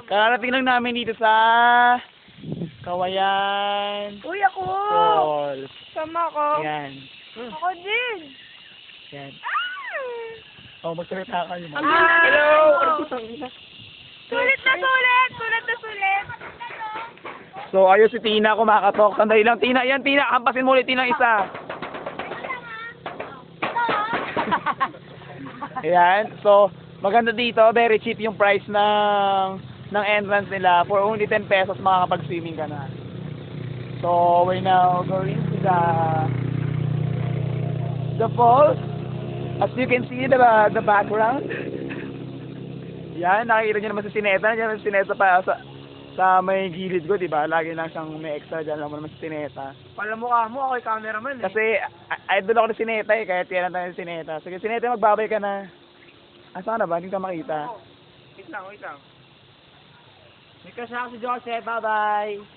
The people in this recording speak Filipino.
Kararating lang namin dito sa Kawayan Uy, ako! Falls. Sama ko. Yan. Ako din. Yan. Ah! Oh, magsalita kayo. Hello! Ano Sulit na sulit! Sulit na sulit! So, ayun si Tina kumakatok. Sandali lang, Tina. Yan, Tina. Hampasin mo ulit, Tina, isa. Ayan. So, maganda dito. Very cheap yung price ng entrance nila. For only 10 pesos, makakapag-swimming ka na. So, we're now going to the falls. As you can see the background. Yan, nakikita nyo naman si Sineta. Yan, si Sineta pa sa may gilid ko, diba? Lagi lang siyang may extra dyan. Alam mo naman si Sineta. Pala mukha mo, ako'y cameraman eh. Kasi, idol ako ni Sineta eh. Kaya tiyan tayo ni Sineta. Sige, Sineta, magbabay ka na. Asa ka na ba? Hindi ka makita. Wait lang, wait lang. May crush ako si Joseph. Bye-bye.